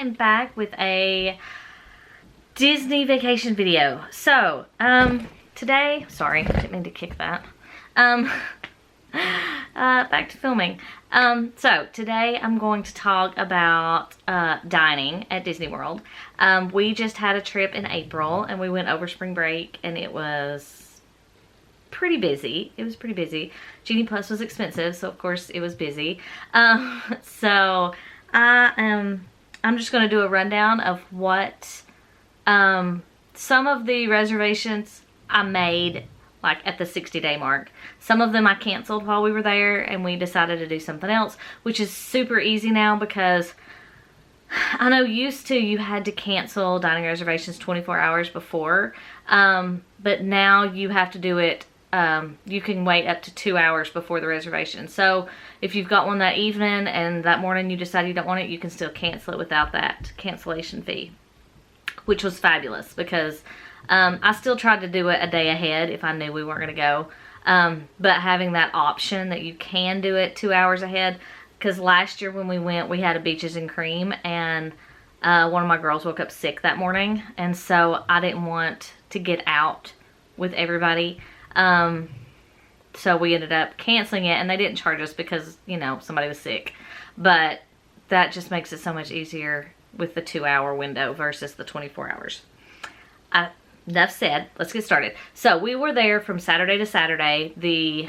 am back with a Disney vacation video. So, today, sorry, I didn't mean to kick that. Back to filming. So today I'm going to talk about dining at Disney World. We just had a trip in April and we went over spring break and it was pretty busy. It was pretty busy. Genie Plus was expensive, so of course it was busy. So I'm just going to do a rundown of what some of the reservations I made like at the 60-day mark. Some of them I canceled while we were there and we decided to do something else, which is super easy now because I know used to you had to cancel dining reservations 24 hours before, but now you have to do it, you can wait up to 2 hours before the reservation. So if you've got one that evening and that morning you decide you don't want it, you can still cancel it without that cancellation fee, which was fabulous because I still tried to do it a day ahead if I knew we weren't going to go. But having that option that you can do it 2 hours ahead, because last year when we went, we had a Beaches and Cream and one of my girls woke up sick that morning. And so I didn't want to get out with everybody. So we ended up canceling it and they didn't charge us because, you know, somebody was sick. But that just makes it so much easier with the 2 hour window versus the 24 hours. Enough said, let's get started. So we were there from Saturday to Saturday, the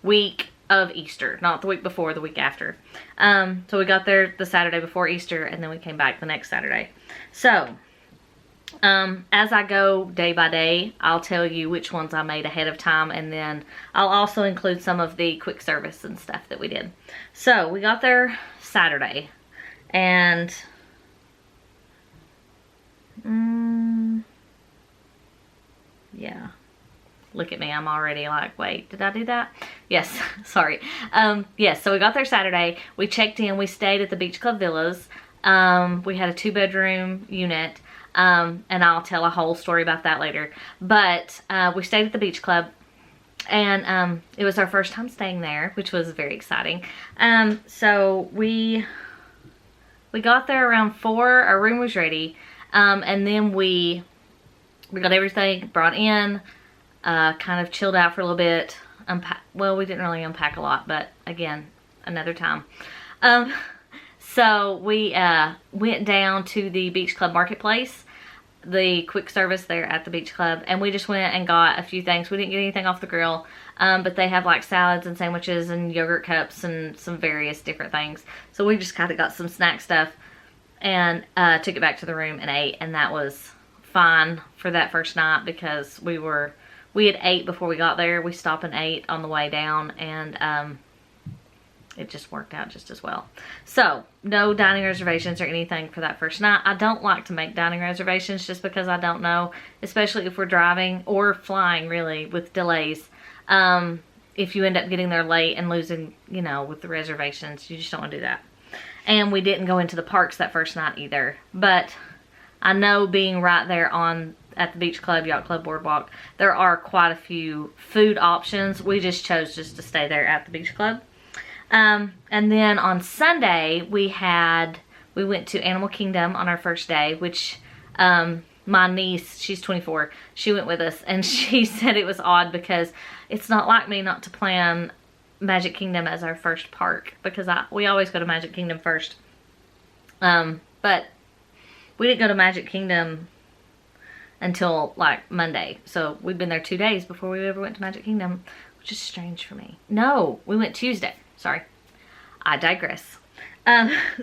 week of Easter, not the week before, the week after. So we got there the Saturday before Easter and then we came back the next Saturday. So, as I go day by day, I'll tell you which ones I made ahead of time and then I'll also include some of the quick service and stuff that we did. So we got there Saturday and yeah, look at me, I'm already like, wait, did I do that? Yes, sorry. Yes, so we got there Saturday, we checked in, we stayed at the Beach Club Villas. We had a 2-bedroom unit, and I'll tell a whole story about that later. But we stayed at the Beach Club, and it was our first time staying there, which was very exciting. So we got there around 4, our room was ready, and then we got everything brought in, kind of chilled out for a little bit. Well, we didn't really unpack a lot, but again, another time. So we went down to the Beach Club Marketplace, the quick service there at the Beach Club, and we just went and got a few things. We didn't get anything off the grill, but they have like salads and sandwiches and yogurt cups and some various different things. So we just kind of got some snack stuff and took it back to the room and ate, and that was fine for that first night because we had ate before we got there. We stopped and ate on the way down and it just worked out just as well. So no dining reservations or anything for that first night. I don't like to make dining reservations just because I don't know, especially if we're driving or flying really with delays. If you end up getting there late and losing, you know, with the reservations, you just don't want to do that. And we didn't go into the parks that first night either, but I know being right there at the Beach Club, Yacht Club, Boardwalk, there are quite a few food options. We just chose just to stay there at the Beach Club. And then on Sunday, we went to Animal Kingdom on our first day, which my niece, she's 24, she went with us, and she said it was odd because it's not like me not to plan Magic Kingdom as our first park because we always go to Magic Kingdom first. But we didn't go to Magic Kingdom until like Monday. So we've been there 2 days before we ever went to Magic Kingdom, which is strange for me. No, we went Tuesday. Sorry. I digress.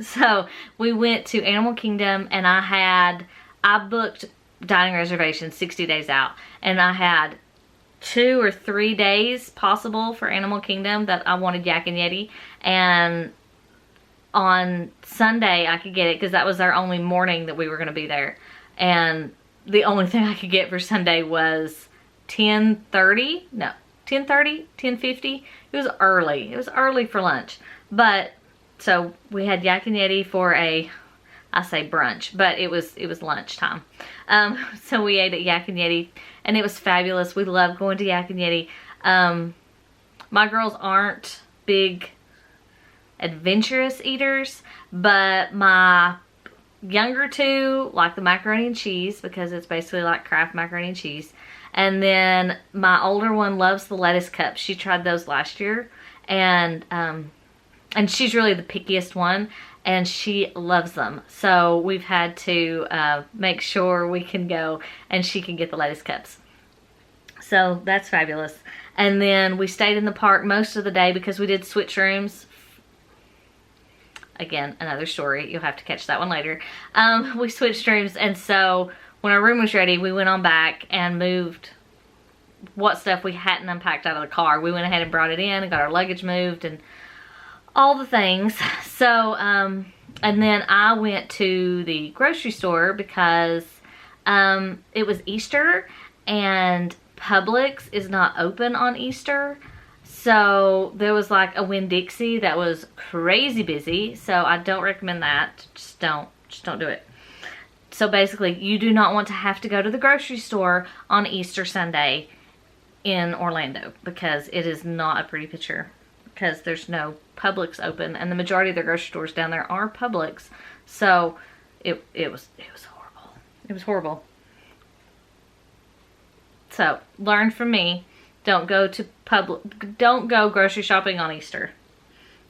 So we went to Animal Kingdom and I booked dining reservations 60 days out and I had 2 or 3 days possible for Animal Kingdom that I wanted Yak and Yeti, and on Sunday I could get it because that was our only morning that we were going to be there, and the only thing I could get for Sunday was 10:30. No, 10:30, 10:50. It was early for lunch, but so we had Yak and Yeti for I say brunch, but it was lunchtime. So we ate at Yak and Yeti and it was fabulous. We love going to Yak and Yeti. My girls aren't big adventurous eaters, but my younger two like the macaroni and cheese because it's basically like Kraft macaroni and cheese. And then my older one loves the lettuce cups. She tried those last year, and she's really the pickiest one, and she loves them. So we've had to make sure we can go and she can get the lettuce cups. So that's fabulous. And then we stayed in the park most of the day because we did switch rooms. Again, another story. You'll have to catch that one later. We switched rooms, and so when our room was ready, we went on back and moved what stuff we hadn't unpacked out of the car. We went ahead and brought it in and got our luggage moved and all the things. So, and then I went to the grocery store because it was Easter and Publix is not open on Easter. So there was like a Winn-Dixie that was crazy busy. So I don't recommend that. Just don't do it. So basically, you do not want to have to go to the grocery store on Easter Sunday in Orlando because it is not a pretty picture because there's no Publix open, and the majority of the grocery stores down there are Publix. So it was horrible. It was horrible. So learn from me. Don't go grocery shopping on Easter.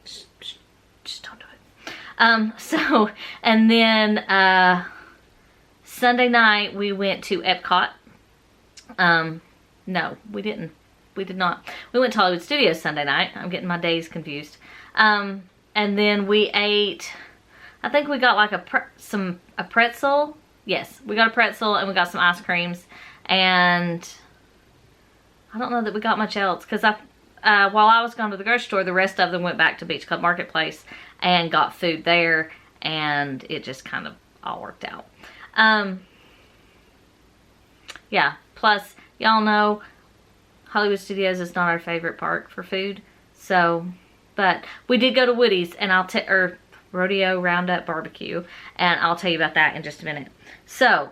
Just don't do it. So, and then Sunday night we went to Epcot. No, we didn't. We did not. We went to Hollywood Studios Sunday night. I'm getting my days confused. And then we ate, I think we got like a pretzel. Yes, we got a pretzel and we got some ice creams. And I don't know that we got much else because while I was gone to the grocery store, the rest of them went back to Beach Club Marketplace and got food there, and it just kind of all worked out. Yeah, plus y'all know Hollywood Studios is not our favorite park for food, so, but we did go to Woody's, and or Rodeo Roundup Barbecue, and I'll tell you about that in just a minute. So,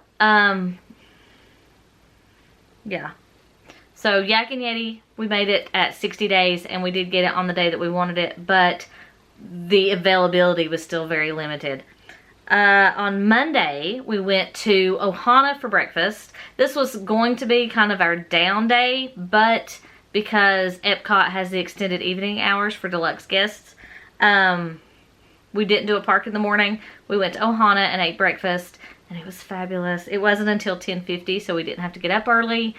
yeah. So Yak and Yeti, we made it at 60 days, and we did get it on the day that we wanted it, but the availability was still very limited. On Monday, we went to Ohana for breakfast. This was going to be kind of our down day, but because Epcot has the extended evening hours for deluxe guests, we didn't do a park in the morning. We went to Ohana and ate breakfast, and it was fabulous. It wasn't until 10:50, so we didn't have to get up early.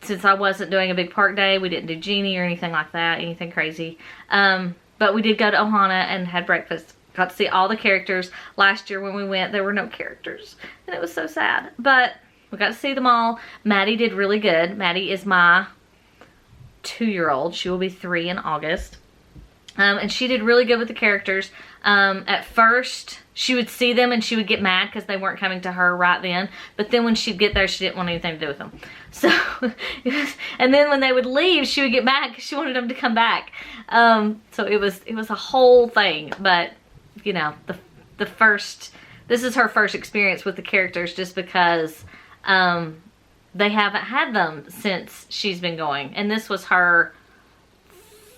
Since I wasn't doing a big park day, we didn't do Genie or anything like that, anything crazy. But we did go to Ohana and had breakfast. Got to see all the characters. Last year when we went, there were no characters, and it was so sad. But we got to see them all. Maddie did really good. Maddie is my 2-year-old. She will be 3 in August. And she did really good with the characters. At first, she would see them and she would get mad because they weren't coming to her right then. But then when she'd get there, she didn't want anything to do with them. So, and then when they would leave, she would get mad because she wanted them to come back. So it was a whole thing. But, you know, this is her first experience with the characters just because they haven't had them since she's been going. And this was her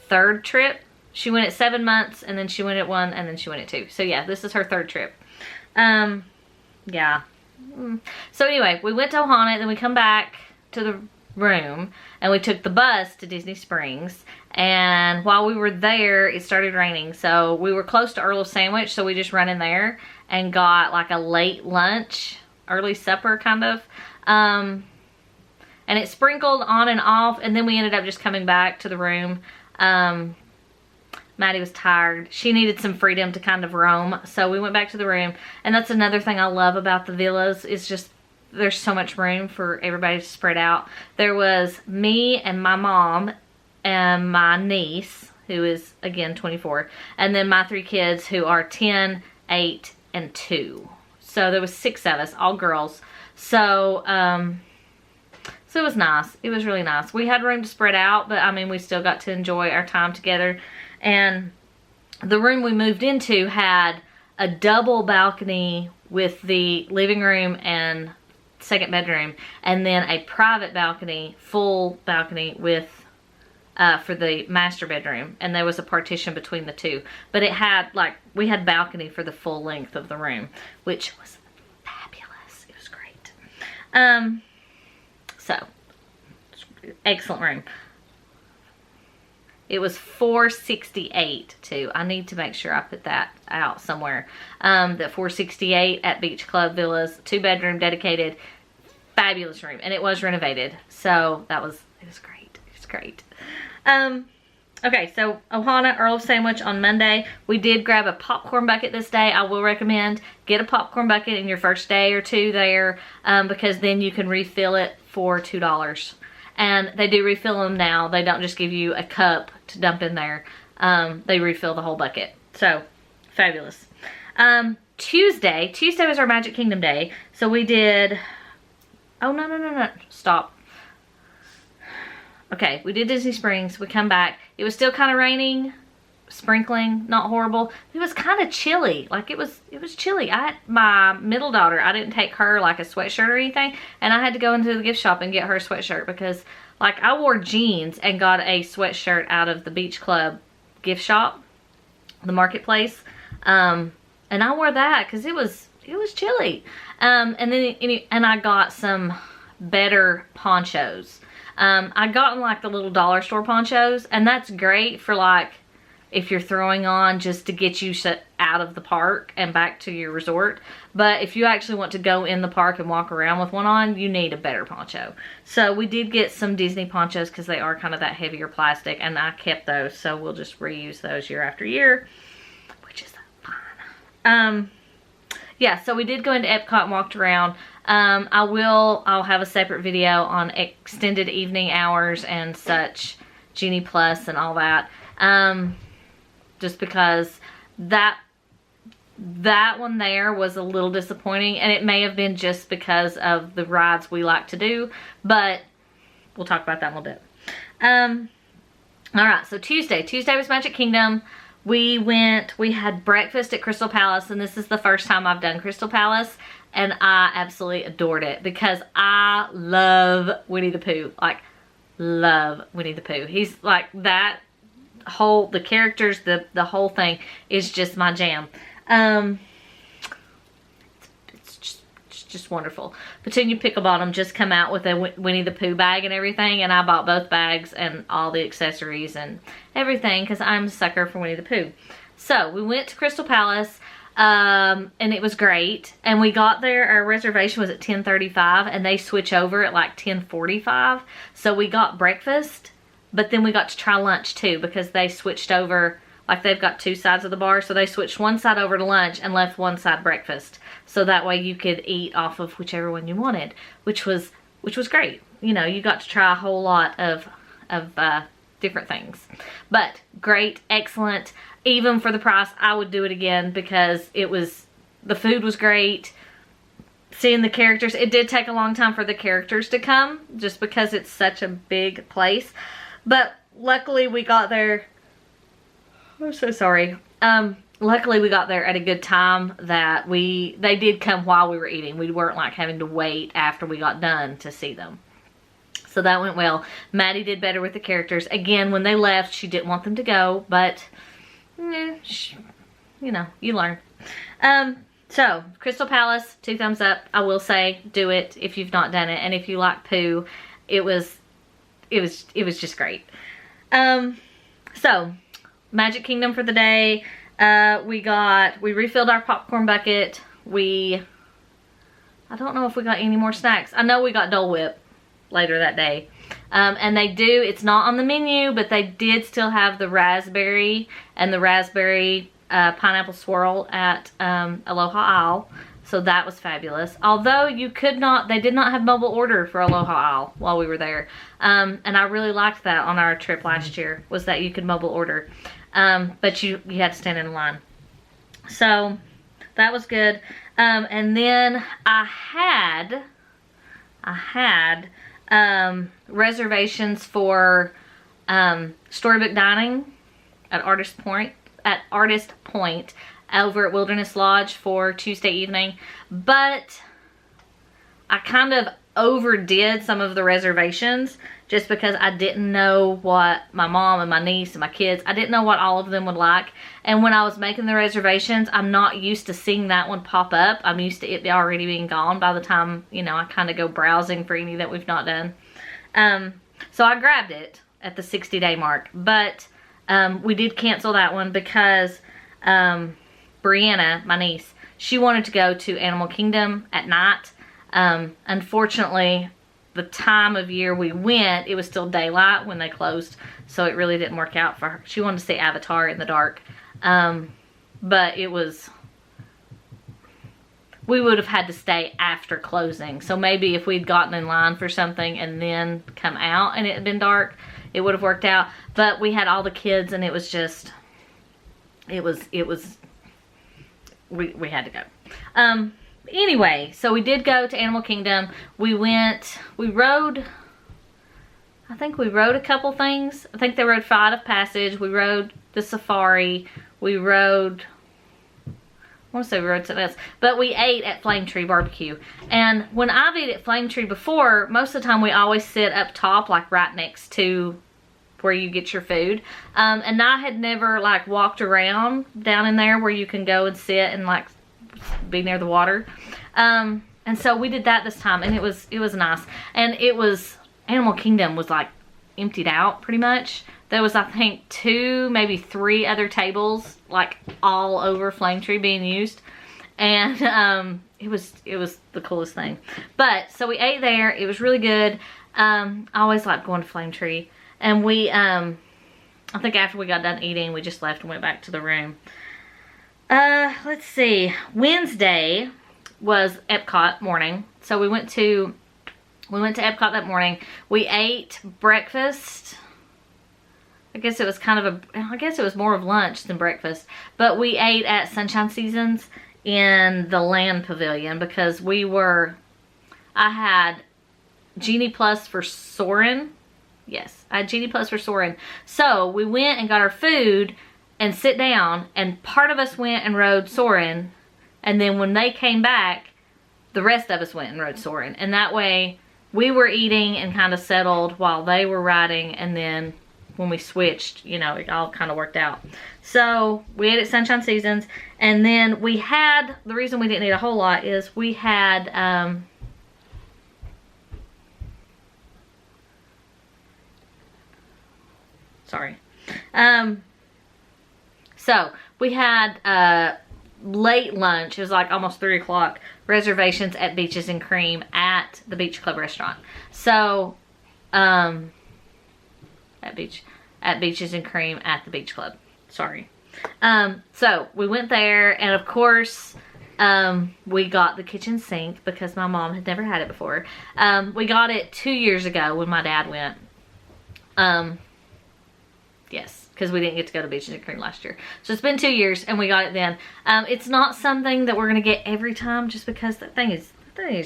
3rd trip. She went at 7 months, and then she went at 1, and then she went at 2. So yeah, this is her 3rd trip. Yeah. So anyway, we went to Ohana, then we come back to the room, and we took the bus to Disney Springs. And while we were there, it started raining. So we were close to Earl's Sandwich, so we just ran in there and got like a late lunch, early supper kind of. And it sprinkled on and off, and then we ended up just coming back to the room. Maddie was tired. She needed some freedom to kind of roam. So we went back to the room. And that's another thing I love about the villas is just there's so much room for everybody to spread out. There was me and my mom and my niece, who is, again, 24. And then my 3 kids who are 10, 8, and 2. So there was 6 of us, all girls. So, so it was nice. It was really nice. We had room to spread out, but I mean, we still got to enjoy our time together. And the room we moved into had a double balcony with the living room and 2nd bedroom, and then a private balcony, full balcony with for the master bedroom, and there was a partition between the two. But it had, like, we had balcony for the full length of the room, which was fabulous. It was great. So, excellent room. It was $468 too. I need to make sure I put that out somewhere. That $468 at Beach Club Villas, 2-bedroom, dedicated, fabulous room, and it was renovated. So it was great. It was great. Okay, so Ohana Earl sandwich on Monday. We did grab a popcorn bucket this day. I will recommend get a popcorn bucket in your first day or two there, because then you can refill it for $2. And they do refill them now. They don't just give you a cup to dump in there. They refill the whole bucket. So, fabulous. Tuesday was our Magic Kingdom day. So we did, oh no, stop. Okay, we did Disney Springs. We come back. It was still kind of raining, sprinkling, not horrible. It was kind of chilly. Like it was chilly. I had my middle daughter, I didn't take her like a sweatshirt or anything, and I had to go into the gift shop and get her a sweatshirt because like I wore jeans and got a sweatshirt out of the Beach Club gift shop, the marketplace, and I wore that because it was chilly. And I got some better ponchos. I got like the little dollar store ponchos, and that's great for like if you're throwing on just to get you out of the park and back to your resort. But if you actually want to go in the park and walk around with one on, you need a better poncho. So we did get some Disney ponchos because they are kind of that heavier plastic, and I kept those, so we'll just reuse those year after year, which is fine. Yeah, so we did go into Epcot and walked around. I'll have a separate video on extended evening hours and such, Genie Plus and all that. Just because that one there was a little disappointing, and it may have been just because of the rides we like to do, but we'll talk about that in a little bit. Alright, so Tuesday was Magic Kingdom. We had breakfast at Crystal Palace, and this is the first time I've done Crystal Palace, and I absolutely adored it because I love Winnie the Pooh. Like, love Winnie the Pooh. He's like that whole, the characters, the whole thing is just my jam. It's just wonderful. Petunia Picklebottom just come out with a Winnie the Pooh bag and everything, and I bought both bags and all the accessories and everything because I'm a sucker for Winnie the Pooh. So we went to Crystal Palace, and it was great. And we got there, our reservation was at 10:35, and they switch over at like 10:45. So we got breakfast, but then we got to try lunch too because they switched over. Like they've got two sides of the bar, so they switched one side over to lunch and left one side breakfast. So that way you could eat off of whichever one you wanted, which was great. You know, you got to try a whole lot of different things. But great, excellent. Even for the price, I would do it again because the food was great. Seeing the characters, it did take a long time for the characters to come just because it's such a big place. But luckily we got there. I'm so sorry. Luckily we got there at a good time that they did come while we were eating. We weren't like having to wait after we got done to see them. So that went well. Maddie did better with the characters. Again, when they left, she didn't want them to go, but you know, you learn. So Crystal Palace, 2 thumbs up. I will say, do it if you've not done it, and if you like Pooh, it was just great. So Magic Kingdom for the day. We refilled our popcorn bucket. I don't know if we got any more snacks. I know we got Dole Whip later that day. And it's not on the menu, but they did still have the raspberry and the raspberry pineapple swirl at Aloha Isle. So that was fabulous. Although they did not have mobile order for Aloha Isle while we were there. And I really liked that on our trip last year, was that you could mobile order. But you had to stand in line. So that was good. And then I had reservations for Storybook Dining at Artist Point over at Wilderness Lodge for Tuesday evening, but I kind of overdid some of the reservations just because I didn't know what my mom and my niece and my kids, I didn't know what all of them would like. And when I was making the reservations, I'm not used to seeing that one pop up. I'm used to it already being gone by the time, you know, I kind of go browsing for any that we've not done. So I grabbed it at the 60-day mark, but we did cancel that one because Brianna, my niece, she wanted to go to Animal Kingdom at night. Unfortunately, the time of year we went, it was still daylight when they closed, so it really didn't work out for her. She wanted to see Avatar in the dark, but it was, we would have had to stay after closing. So maybe if we'd gotten in line for something and then come out and it had been dark, it would have worked out. But we had all the kids and it was just, we had to go. Anyway, so we did go to Animal Kingdom. We rode, I think we rode a couple things. I think they rode Flight of Passage. We rode the safari. We rode, I want to say we rode something else. But we ate at Flame Tree Barbecue. And when I've eaten at Flame Tree before, most of the time we always sit up top, like right next to where you get your food. And I had never like walked around down in there where you can go and sit and like be near the water. And so we did that this time, and it was nice. And it was, Animal Kingdom was like emptied out pretty much. There was, I think, 2, maybe 3 other tables like all over Flame Tree being used. And it was the coolest thing. But so we ate there. It was really good. I always like going to Flame Tree. And we, I think after we got done eating, we just left and went back to the room. Let's see. Wednesday was Epcot morning. So we went to Epcot that morning. We ate breakfast. I guess it was it was more of lunch than breakfast. But we ate at Sunshine Seasons in the Land Pavilion because I had Genie Plus for Soarin'. Yes, I had Genie Plus for Soarin'. So we went and got our food and sit down, and part of us went and rode Soarin', and then when they came back, the rest of us went and rode Soarin'. And that way, we were eating and kind of settled while they were riding, and then when we switched, you know, it all kind of worked out. So, we ate at Sunshine Seasons, and then we had, the reason we didn't eat a whole lot is we had, so we had late lunch. It was like almost 3 o'clock. Reservations at Beaches and Cream at the Beach Club restaurant. So, at Beaches and Cream at the Beach Club. Sorry. So we went there, and of course, we got the kitchen sink because my mom had never had it before. We got it 2 years ago when my dad went. Yes, because we didn't get to go to Beaches and Cream last year. So it's been 2 years, and we got it then. It's not something that we're going to get every time just because that thing is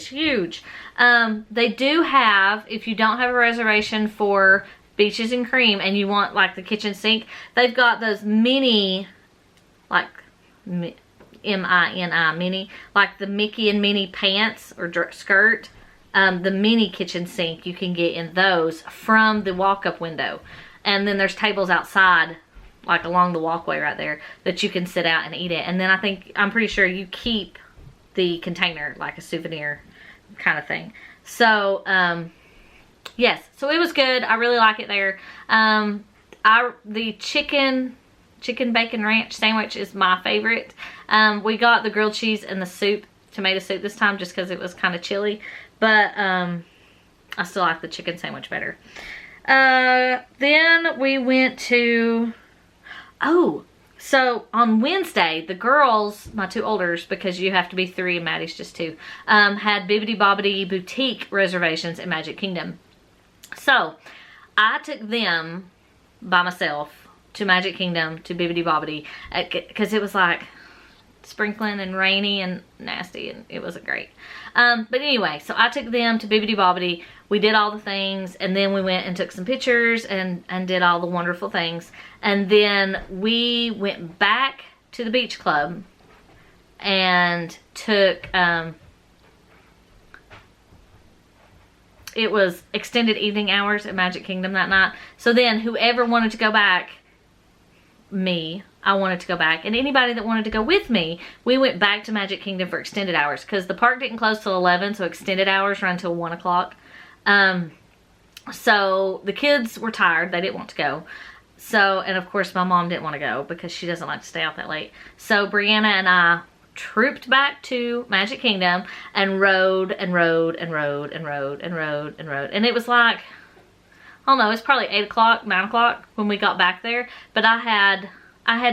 huge. They do have, if you don't have a reservation for Beaches and Cream and you want like the kitchen sink, they've got those mini, like M-I-N-I, mini, like the Mickey and Minnie pants or skirt. The mini kitchen sink, you can get in those from the walk-up window. And then there's tables outside, like along the walkway right there, that you can sit out and eat it. And then I'm pretty sure you keep the container, like a souvenir kind of thing. So, yes, so it was good. I really like it there. The chicken bacon ranch sandwich is my favorite. We got the grilled cheese and the soup, tomato soup this time, just because it was kind of chilly. But I still like the chicken sandwich better. Then we went to, so on Wednesday, the girls, my 2 olders, because you have to be 3 and Maddie's just 2, had Bibbidi Bobbidi boutique reservations at Magic Kingdom. So I took them by myself to Magic Kingdom, to Bibbidi Bobbidi, because it was like sprinkling and rainy and nasty, and it wasn't great. But anyway, so I took them to Bibbidi Bobbidi. We did all the things, and then we went and took some pictures and did all the wonderful things. And then we went back to the beach club and took it was extended evening hours at Magic Kingdom that night. So then whoever wanted to go back, I wanted to go back, and anybody that wanted to go with me, we went back to Magic Kingdom for extended hours because the park didn't close till 11, so extended hours run till 1 o'clock. So the kids were tired. They didn't want to go. So, and of course my mom didn't want to go because she doesn't like to stay out that late. So Brianna and I trooped back to Magic Kingdom and rode and rode and rode and rode and rode and rode. And it was like, I don't know, it's probably 8 o'clock, 9 o'clock when we got back there. But I had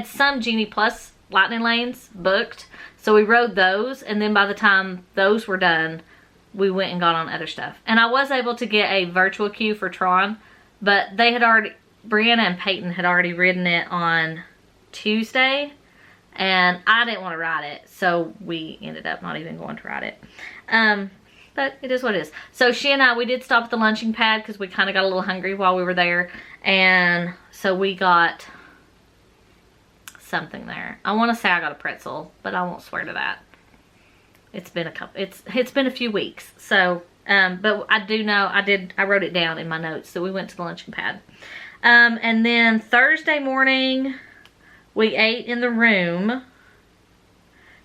some Genie Plus Lightning Lanes booked. So we rode those, and then by the time those were done, we went and got on other stuff. And I was able to get a virtual queue for Tron, but they had already, Brianna and Peyton had already ridden it on Tuesday, and I didn't want to ride it, so we ended up not even going to ride it. But it is what it is. So she and I, we did stop at the lunching pad because we kind of got a little hungry while we were there, and so we got something there. I want to say I got a pretzel, but I won't swear to that. It's been a few weeks. So, but I do know I wrote it down in my notes. So we went to the luncheon pad. And then Thursday morning, we ate in the room.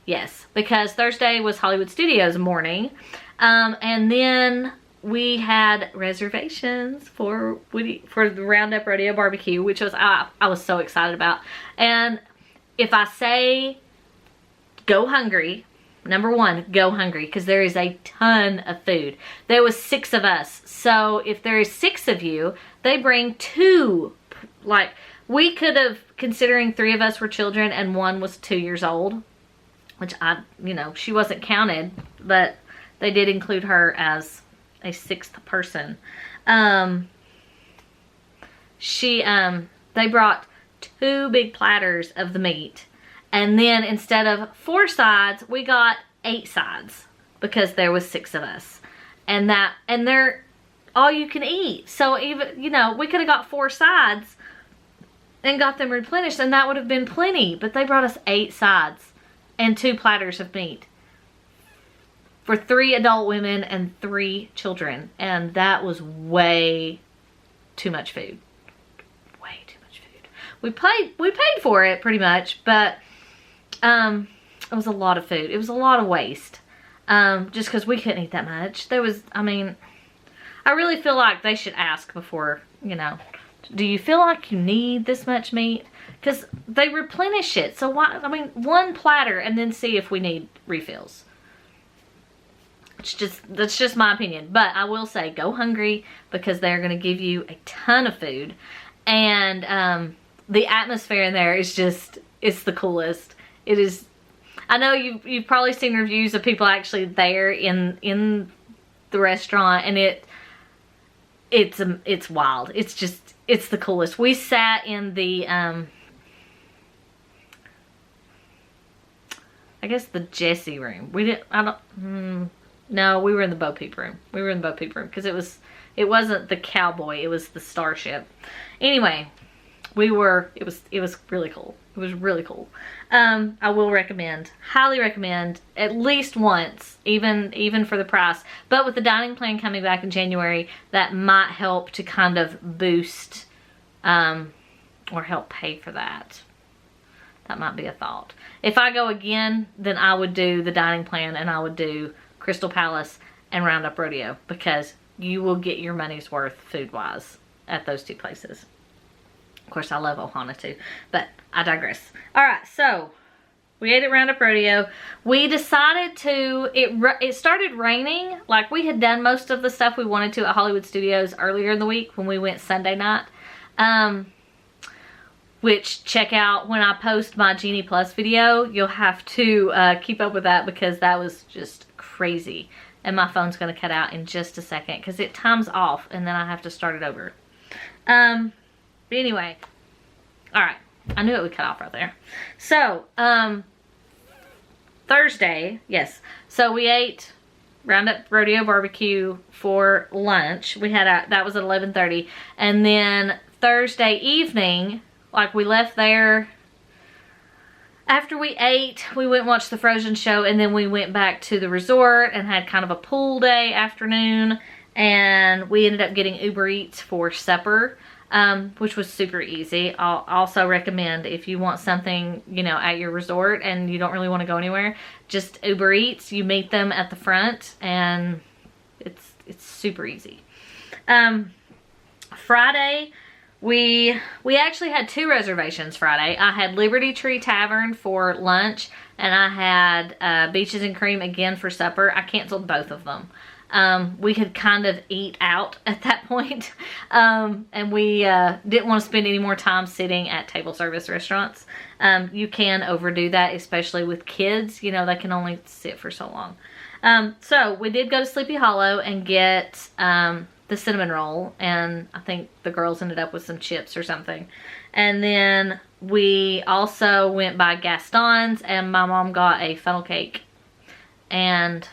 Yes, because Thursday was Hollywood Studios morning. And then we had reservations for the Roundup Rodeo Barbecue, which was, I was so excited about. And if I say go hungry, number one, go hungry, because there is a ton of food. There was 6 of us. So if there is 6 of you, they bring 2. Like, we could have, considering 3 of us were children and 1 was 2 years old, which she wasn't counted, but they did include her as a 6th person. They brought 2 big platters of the meat. And then instead of 4 sides, we got 8 sides because there was 6 of us. And they're all you can eat. So even, we could have got 4 sides and got them replenished, and that would have been plenty. But they brought us 8 sides and 2 platters of meat for 3 adult women and 3 children. And that was way too much food. Way too much food. We paid for it pretty much, but it was a lot of food. It was a lot of waste. Just because we couldn't eat that much. I really feel like they should ask before, do you feel like you need this much meat? Because they replenish it. So why, 1 platter and then see if we need refills. That's just my opinion. But I will say, go hungry, because they're going to give you a ton of food. And the atmosphere in there is it's the coolest. It is. I know you've probably seen reviews of people actually there in the restaurant, and it's wild. It's the coolest. We sat in the I guess the Jessie room. No, we were in the Bo Peep room. We were in the Bo Peep room because it wasn't the Cowboy, it was the Starship. Anyway, it was really cool. It was really cool. I will highly recommend at least once, even for the price. But with the dining plan coming back in January, that might help to kind of boost or help pay for that. That might be a thought. If I go again, then I would do the dining plan, and I would do Crystal Palace and Roundup Rodeo, because you will get your money's worth food-wise at those 2 places. Of course, I love Ohana too, but I digress. All right, so we ate at Roundup Rodeo. We decided it started raining. Like, we had done most of the stuff we wanted to at Hollywood Studios earlier in the week when we went Sunday night. Which, check out when I post my Genie Plus video. You'll have to keep up with that, because that was just crazy. And my phone's going to cut out in just a second because it times off and then I have to start it over. But anyway, all right, I knew it would cut off right there. So, Thursday, yes. So we ate Roundup Rodeo Barbecue for lunch. That was at 11:30. And then Thursday evening, like, we left there. After we ate, we went and watched the Frozen show, and then we went back to the resort and had kind of a pool day afternoon. and we ended up getting Uber Eats for supper, which was super easy. I'll also recommend, if you want something, you know, at your resort and you don't really want to go anywhere, just Uber Eats. You meet them at the front, and it's super easy. Friday, we actually had 2 reservations Friday. I had Liberty Tree Tavern for lunch, and I had Beaches and Cream again for supper. I canceled both of them. We could kind of eat out at that point, and we didn't want to spend any more time sitting at table service restaurants. You can overdo that, especially with kids. You know, they can only sit for so long. So we did go to Sleepy Hollow and get the cinnamon roll, and I think the girls ended up with some chips or something. And then we also went by Gaston's, and my mom got a funnel cake, and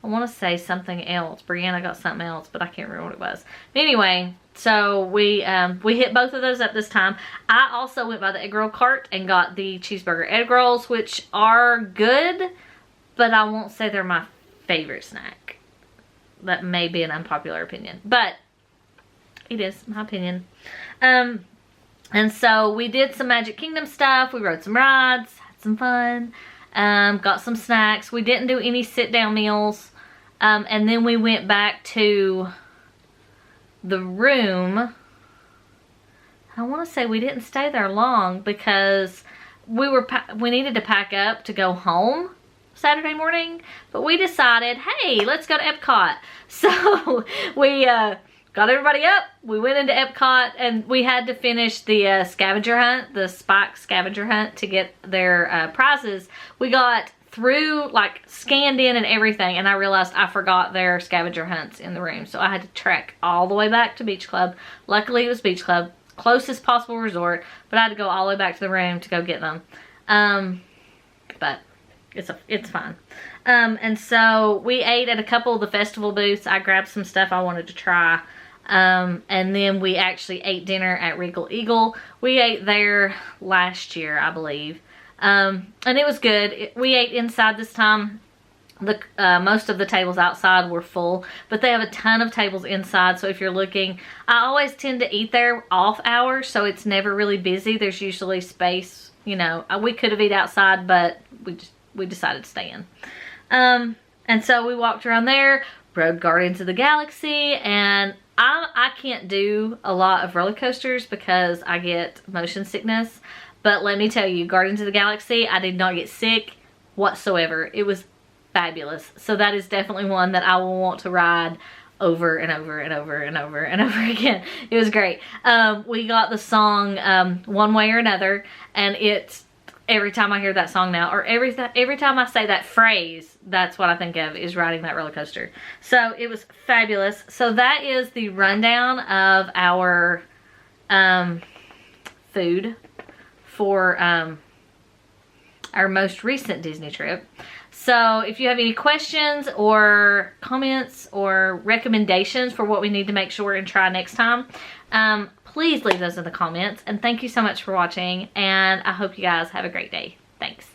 I want to say something else. Brianna got something else, but I can't remember what it was. But anyway, so we hit both of those up this time. I also went by the egg roll cart and got the cheeseburger egg rolls, which are good, but I won't say they're my favorite snack. That may be an unpopular opinion, but it is my opinion. And so we did some Magic Kingdom stuff. We rode some rides, had some fun, got some snacks. We didn't do any sit-down meals. And then we went back to the room. I want to say we didn't stay there long because we needed to pack up to go home Saturday morning, but we decided, hey, let's go to Epcot. So we got everybody up, we went into Epcot, and we had to finish the scavenger hunt, the Spike scavenger hunt, to get their prizes. We got through, like, scanned in and everything, and I realized I forgot their scavenger hunts in the room, so I had to trek all the way back to Beach Club. Luckily it was Beach Club, closest possible resort, but I had to go all the way back to the room to go get them. But it's fine. And so we ate at a couple of the festival booths. I grabbed some stuff I wanted to try. And then we actually ate dinner at Regal Eagle. We ate there last year, I believe. And it was good. We ate inside this time. Most of the tables outside were full, but they have a ton of tables inside. So if you're looking, I always tend to eat there off hours, so it's never really busy. There's usually space, you know. We could have eaten outside, but we decided to stay in. And so we walked around there, rode Guardians of the Galaxy, and I can't do a lot of roller coasters because I get motion sickness. But let me tell you, Guardians of the Galaxy, I did not get sick whatsoever. It was fabulous. So that is definitely one that I will want to ride over and over and over and over and over again. It was great. We got the song One Way or Another, and it's every time I hear that song now, or every time I say that phrase, that's what I think of, is riding that roller coaster. So it was fabulous. So that is the rundown of our food for our most recent Disney trip. So if you have any questions or comments or recommendations for what we need to make sure and try next time, please leave those in the comments. And thank you so much for watching, and I hope you guys have a great day. Thanks.